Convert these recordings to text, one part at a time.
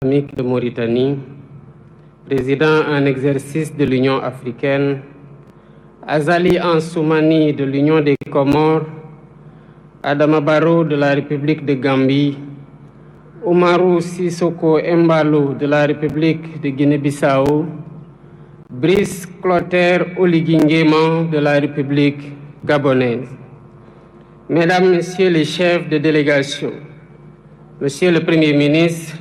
islamique de Mauritanie, président en exercice de l'Union africaine, Azali Ansoumani de l'Union des Comores, Adama Barrow de la République de Gambie, Oumarou Sissoko Embalo de la République de Guinée-Bissau, Brice Clotaire Oligui Nguema de la République gabonaise. Mesdames, Messieurs les chefs de délégation, Monsieur le Premier ministre,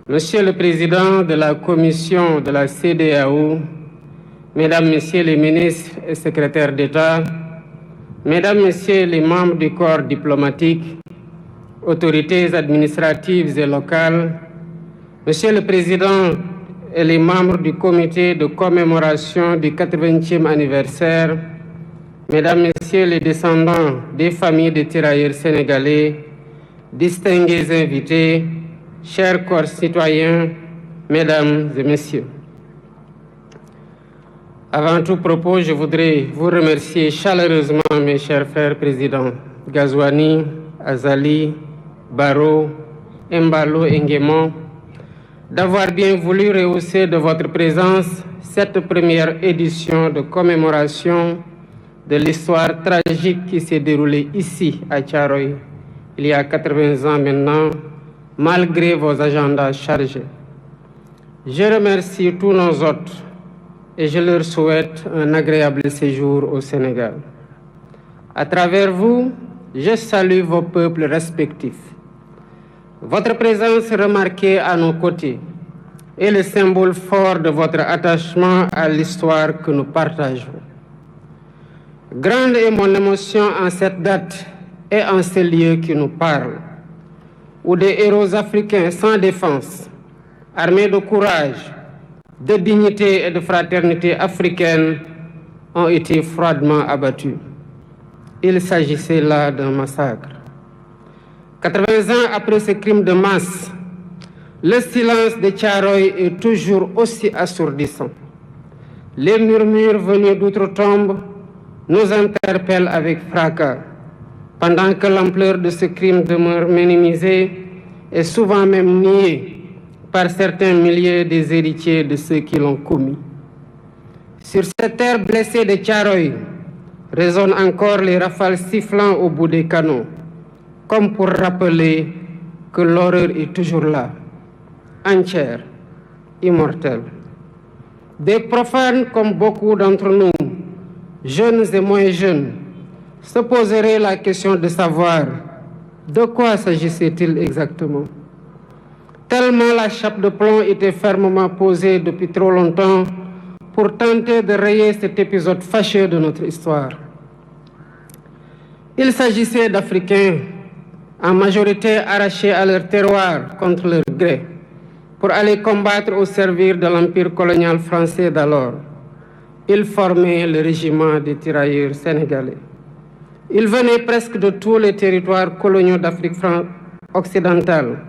Monsieur le Président de la Commission de la CEDEAO, Mesdames, Messieurs les ministres et secrétaires d'État, Mesdames, Messieurs les membres du corps diplomatique, autorités administratives et locales, Monsieur le Président et les membres du comité de commémoration du 80e anniversaire, Mesdames, Messieurs les descendants des familles de tirailleurs sénégalais, distingués invités, chers concitoyens, Mesdames et Messieurs. Avant tout propos, je voudrais vous remercier chaleureusement, mes chers frères présidents Ghazouani, Azali, Barrow, Embalo et Nguema, d'avoir bien voulu rehausser de votre présence cette première édition de commémoration de l'histoire tragique qui s'est déroulée ici à Thiaroye il y a 80 ans maintenant, malgré vos agendas chargés. Je remercie tous nos hôtes et je leur souhaite un agréable séjour au Sénégal. À travers vous, je salue vos peuples respectifs. Votre présence remarquée à nos côtés est le symbole fort de votre attachement à l'histoire que nous partageons. Grande est mon émotion en cette date et en ce lieu qui nous parle, où des héros africains sans défense, armés de courage, de dignité et de fraternité africaine, ont été froidement abattus. Il s'agissait là d'un massacre. 80 ans après ce crime de masse, le silence de Thiaroye est toujours aussi assourdissant. Les murmures venus d'outre-tombe nous interpellent avec fracas, pendant que l'ampleur de ce crime demeure minimisée et souvent même niée par certains milliers des héritiers de ceux qui l'ont commis. Sur cette terre blessée de Thiaroye résonnent encore les rafales sifflant au bout des canons, comme pour rappeler que l'horreur est toujours là, entière, immortelle. Des profanes comme beaucoup d'entre nous, jeunes et moins jeunes, se poseraient la question de savoir de quoi s'agissait-il exactement. Tellement la chape de plomb était fermement posée depuis trop longtemps pour tenter de rayer cet épisode fâcheux de notre histoire. Il s'agissait d'Africains, en majorité arrachés à leur terroir contre leur gré, pour aller combattre au service de l'empire colonial français d'alors. Ils formaient le régiment des tirailleurs sénégalais. Ils venaient presque de tous les territoires coloniaux d'Afrique occidentale,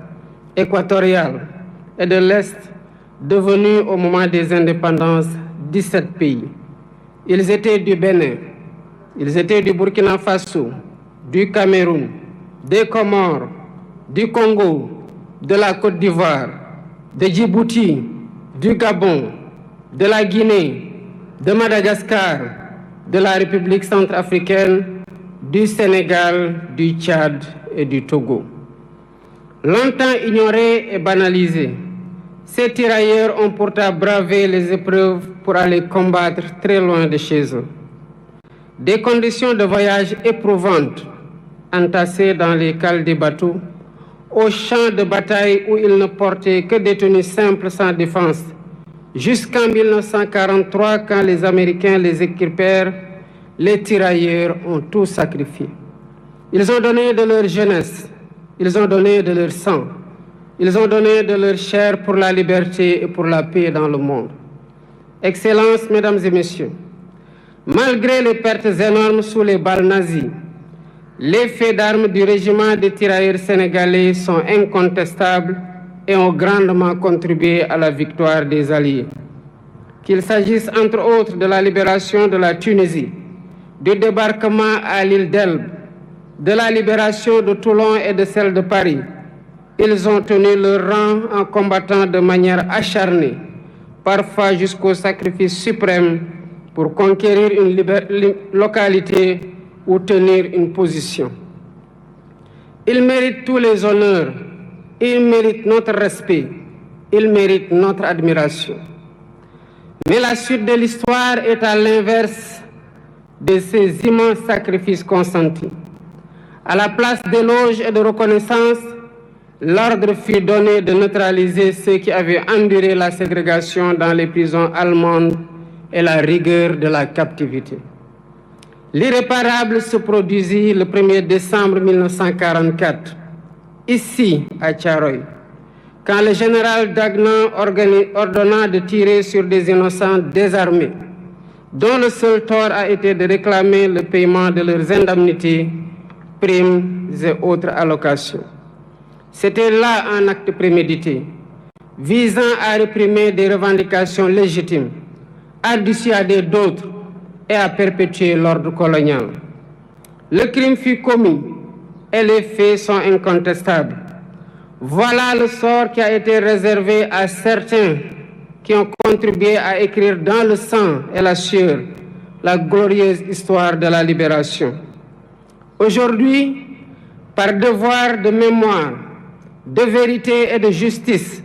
équatoriale et de l'Est, devenus au moment des indépendances 17 pays. Ils étaient du Bénin, ils étaient du Burkina Faso, du Cameroun, des Comores, du Congo, de la Côte d'Ivoire, de Djibouti, du Gabon, de la Guinée, de Madagascar, de la République centrafricaine, du Sénégal, du Tchad et du Togo. Longtemps ignorés et banalisés, ces tirailleurs ont pourtant bravé les épreuves pour aller combattre très loin de chez eux. Des conditions de voyage éprouvantes, entassés dans les cales des bateaux, aux champs de bataille où ils ne portaient que des tenues simples sans défense, jusqu'en 1943, quand les Américains les équipèrent, les tirailleurs ont tout sacrifié. Ils ont donné de leur jeunesse, ils ont donné de leur sang, ils ont donné de leur chair pour la liberté et pour la paix dans le monde. Excellences, Mesdames et Messieurs, malgré les pertes énormes sous les balles nazies, les faits d'armes du régiment des tirailleurs sénégalais sont incontestables et ont grandement contribué à la victoire des Alliés. Qu'il s'agisse entre autres de la libération de la Tunisie, du débarquement à l'île d'Elbe, de la libération de Toulon et de celle de Paris, Ils ont tenu leur rang en combattant de manière acharnée, parfois jusqu'au sacrifice suprême, pour conquérir une localité ou tenir une position. Ils méritent tous les honneurs, ils méritent notre respect, ils méritent notre admiration. Mais la suite de l'histoire est à l'inverse de ces immenses sacrifices consentis. À la place d'éloges et de reconnaissance, l'ordre fut donné de neutraliser ceux qui avaient enduré la ségrégation dans les prisons allemandes et la rigueur de la captivité. L'irréparable se produisit le 1er décembre 1944, ici à Thiaroye, quand le général Dagnan ordonna de tirer sur des innocents désarmés, dont le seul tort a été de réclamer le paiement de leurs indemnités, primes et autres allocations. C'était là un acte prémédité, visant à réprimer des revendications légitimes, à dissuader d'autres et à perpétuer l'ordre colonial. Le crime fut commis et les faits sont incontestables. Voilà le sort qui a été réservé à certains qui ont contribué à écrire dans le sang et la sueur la glorieuse histoire de la libération. Aujourd'hui, par devoir de mémoire, de vérité et de justice,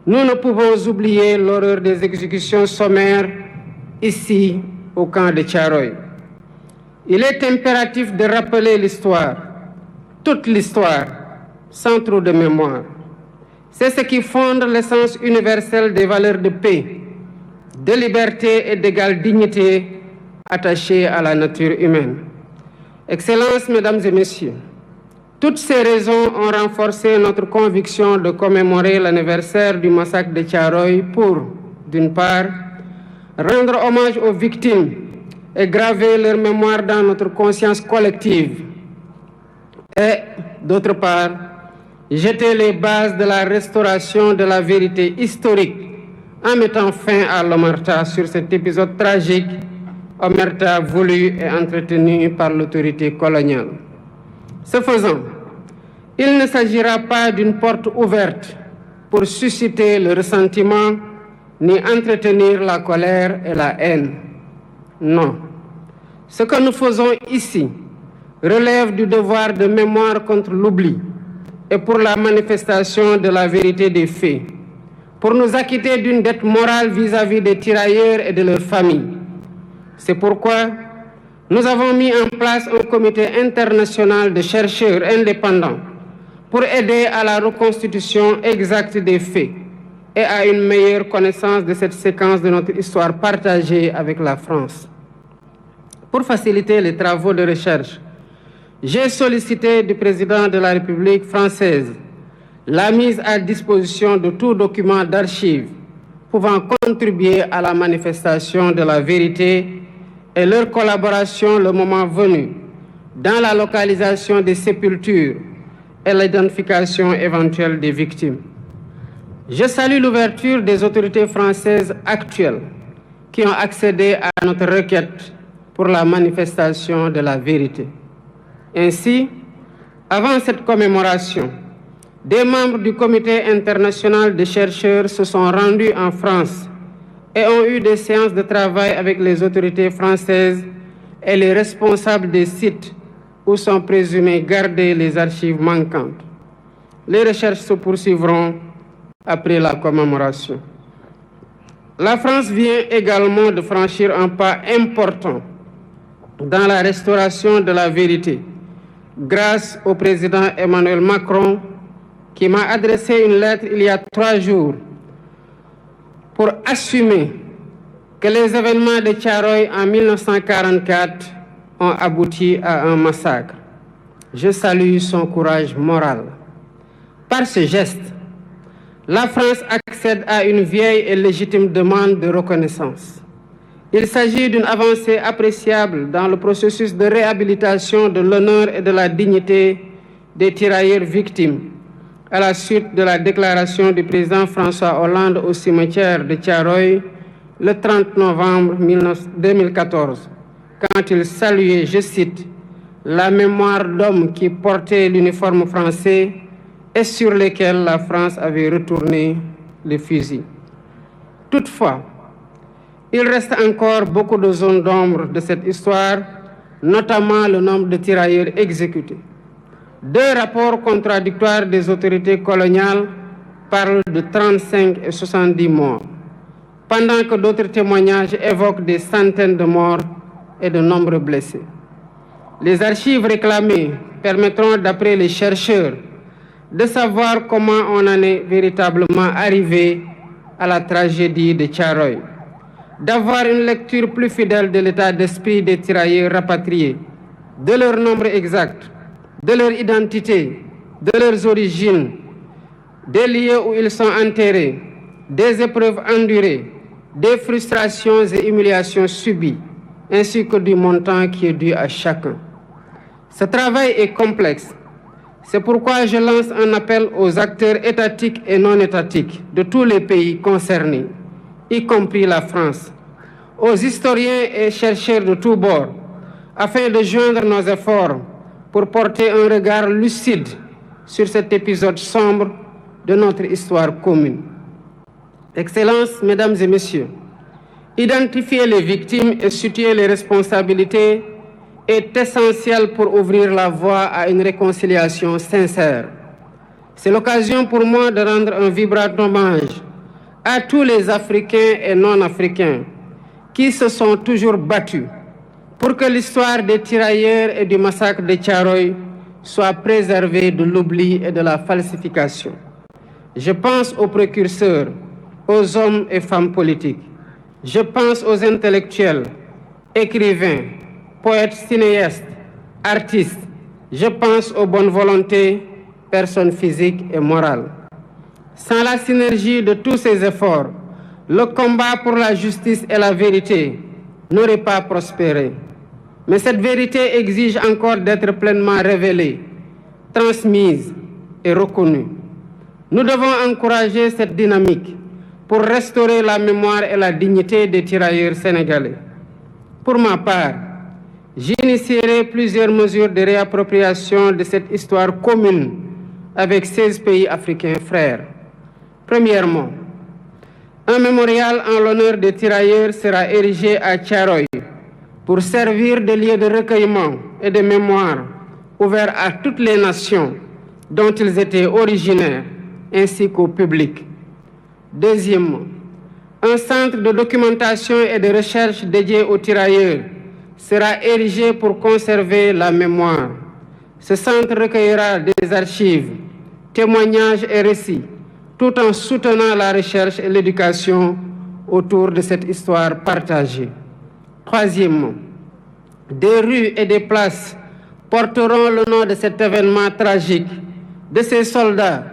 nous ne pouvons oublier l'horreur des exécutions sommaires ici au camp de Thiaroye. Il est impératif de rappeler l'histoire, toute l'histoire, sans trop de mémoire. C'est ce qui fonde l'essence universelle des valeurs de paix, de liberté et d'égale dignité attachées à la nature humaine. Excellences, Mesdames et Messieurs, toutes ces raisons ont renforcé notre conviction de commémorer l'anniversaire du massacre de Thiaroye pour, d'une part, rendre hommage aux victimes et graver leur mémoire dans notre conscience collective, et, d'autre part, jeter les bases de la restauration de la vérité historique en mettant fin à l'omerta sur cet épisode tragique, omerta voulu et entretenu par l'autorité coloniale. Ce faisant, il ne s'agira pas d'une porte ouverte pour susciter le ressentiment ni entretenir la colère et la haine. Non. Ce que nous faisons ici relève du devoir de mémoire contre l'oubli et pour la manifestation de la vérité des faits, pour nous acquitter d'une dette morale vis-à-vis des tirailleurs et de leurs familles. C'est pourquoi nous avons mis en place un comité international de chercheurs indépendants pour aider à la reconstitution exacte des faits et à une meilleure connaissance de cette séquence de notre histoire partagée avec la France. Pour faciliter les travaux de recherche, j'ai sollicité du président de la République française la mise à disposition de tout document d'archives pouvant contribuer à la manifestation de la vérité et leur collaboration le moment venu dans la localisation des sépultures et l'identification éventuelle des victimes. Je salue l'ouverture des autorités françaises actuelles qui ont accédé à notre requête pour la manifestation de la vérité. Ainsi, avant cette commémoration, des membres du Comité international de chercheurs se sont rendus en France et ont eu des séances de travail avec les autorités françaises et les responsables des sites où sont présumées gardées les archives manquantes. Les recherches se poursuivront après la commémoration. La France vient également de franchir un pas important dans la restauration de la vérité, grâce au président Emmanuel Macron, qui m'a adressé une lettre il y a 3 jours pour assumer que les événements de Thiaroye en 1944 ont abouti à un massacre. Je salue son courage moral. Par ce geste, la France accède à une vieille et légitime demande de reconnaissance. Il s'agit d'une avancée appréciable dans le processus de réhabilitation de l'honneur et de la dignité des tirailleurs victimes, à la suite de la déclaration du président François Hollande au cimetière de Thiaroye le 30 novembre 2014, quand il saluait, je cite, « la mémoire d'hommes qui portaient l'uniforme français et sur lesquels la France avait retourné le fusil. Toutefois, il reste encore beaucoup de zones d'ombre de cette histoire, notamment le nombre de tirailleurs exécutés. 2 rapports contradictoires des autorités coloniales parlent de 35 et 70 morts, pendant que d'autres témoignages évoquent des centaines de morts et de nombreux blessés. Les archives réclamées permettront, d'après les chercheurs, de savoir comment on en est véritablement arrivé à la tragédie de Thiaroye, d'avoir une lecture plus fidèle de l'état d'esprit des tirailleurs rapatriés, de leur nombre exact, de leur identité, de leurs origines, des lieux où ils sont enterrés, des épreuves endurées, des frustrations et humiliations subies, ainsi que du montant qui est dû à chacun. Ce travail est complexe. C'est pourquoi je lance un appel aux acteurs étatiques et non étatiques de tous les pays concernés, y compris la France, aux historiens et chercheurs de tous bords, afin de joindre nos efforts pour porter un regard lucide sur cet épisode sombre de notre histoire commune. Excellences, Mesdames et Messieurs, identifier les victimes et situer les responsabilités est essentiel pour ouvrir la voie à une réconciliation sincère. C'est l'occasion pour moi de rendre un vibrant hommage à tous les Africains et non-Africains qui se sont toujours battus pour que l'histoire des tirailleurs et du massacre de Thiaroye soit préservée de l'oubli et de la falsification. Je pense aux précurseurs, aux hommes et femmes politiques. Je pense aux intellectuels, écrivains, poètes, cinéastes, artistes. Je pense aux bonnes volontés, personnes physiques et morales. Sans la synergie de tous ces efforts, le combat pour la justice et la vérité n'aurait pas prospéré. Mais cette vérité exige encore d'être pleinement révélée, transmise et reconnue. Nous devons encourager cette dynamique pour restaurer la mémoire et la dignité des tirailleurs sénégalais. Pour ma part, j'initierai plusieurs mesures de réappropriation de cette histoire commune avec 16 pays africains frères. Premièrement, un mémorial en l'honneur des tirailleurs sera érigé à Thiaroye pour servir de lieu de recueillement et de mémoire ouvert à toutes les nations dont ils étaient originaires, ainsi qu'au public. Deuxièmement, un centre de documentation et de recherche dédié aux tirailleurs sera érigé pour conserver la mémoire. Ce centre recueillera des archives, témoignages et récits, tout en soutenant la recherche et l'éducation autour de cette histoire partagée. Troisièmement, des rues et des places porteront le nom de cet événement tragique, de ces soldats,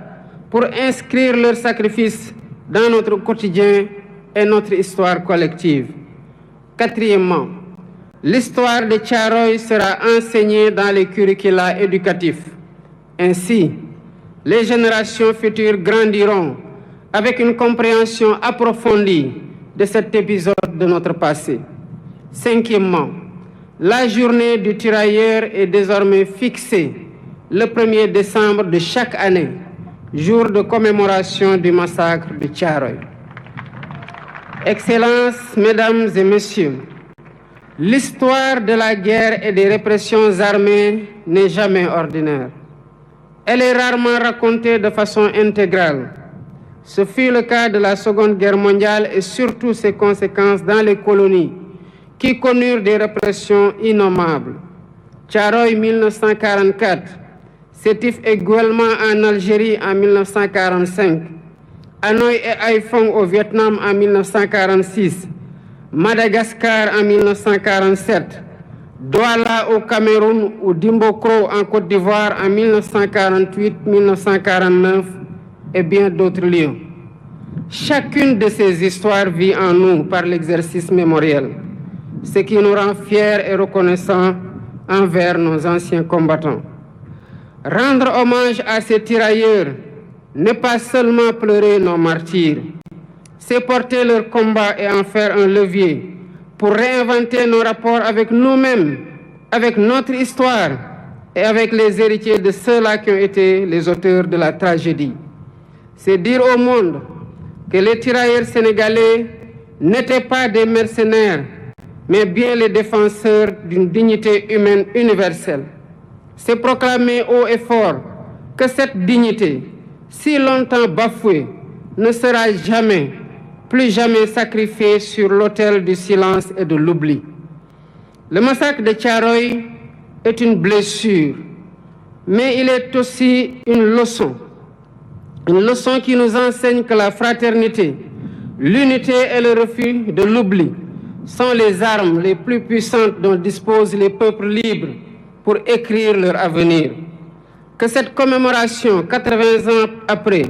pour inscrire leur sacrifice dans notre quotidien et notre histoire collective. Quatrièmement, l'histoire de Thiaroye sera enseignée dans les curricula éducatifs. Ainsi, les générations futures grandiront avec une compréhension approfondie de cet épisode de notre passé. Cinquièmement, la journée du tirailleur est désormais fixée le 1er décembre de chaque année, jour de commémoration du massacre de Thiaroye. Excellences, Mesdames et Messieurs, l'histoire de la guerre et des répressions armées n'est jamais ordinaire. Elle est rarement racontée de façon intégrale. Ce fut le cas de la Seconde Guerre mondiale et surtout ses conséquences dans les colonies, qui connurent des répressions innommables. Thiaroye 1944, Sétif et Guelma en Algérie en 1945, Hanoï et Haiphong au Vietnam en 1946, Madagascar en 1947, Douala au Cameroun ou Dimbokro en Côte d'Ivoire en 1948-1949 et bien d'autres lieux. Chacune de ces histoires vit en nous par l'exercice mémoriel, ce qui nous rend fiers et reconnaissants envers nos anciens combattants. Rendre hommage à ces tirailleurs n'est pas seulement pleurer nos martyrs, c'est porter leur combat et en faire un levier pour réinventer nos rapports avec nous-mêmes, avec notre histoire et avec les héritiers de ceux-là qui ont été les auteurs de la tragédie. C'est dire au monde que les tirailleurs sénégalais n'étaient pas des mercenaires, mais bien les défenseurs d'une dignité humaine universelle. C'est proclamer haut et fort que cette dignité, si longtemps bafouée, ne sera jamais, plus jamais sacrifiée sur l'autel du silence et de l'oubli. Le massacre de Thiaroye est une blessure, mais il est aussi une leçon qui nous enseigne que la fraternité, l'unité et le refus de l'oubli sont les armes les plus puissantes dont disposent les peuples libres pour écrire leur avenir. Que cette commémoration, 80 ans après,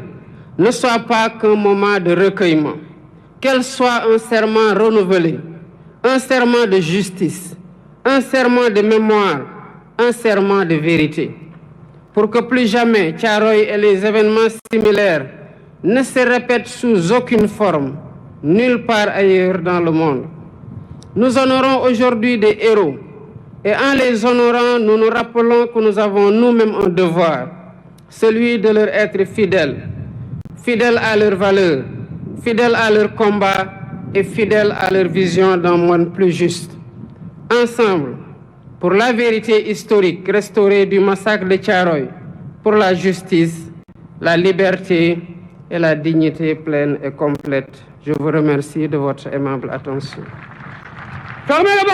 ne soit pas qu'un moment de recueillement, qu'elle soit un serment renouvelé, un serment de justice, un serment de mémoire, un serment de vérité. Pour que plus jamais Thiaroye et les événements similaires ne se répètent sous aucune forme, nulle part ailleurs dans le monde. Nous honorons aujourd'hui des héros, et en les honorant, nous nous rappelons que nous avons nous-mêmes un devoir, celui de leur être fidèles, fidèles à leurs valeurs, fidèles à leur combat et fidèles à leur vision d'un monde plus juste. Ensemble, pour la vérité historique restaurée du massacre de Thiaroye, pour la justice, la liberté et la dignité pleine et complète. Je vous remercie de votre aimable attention.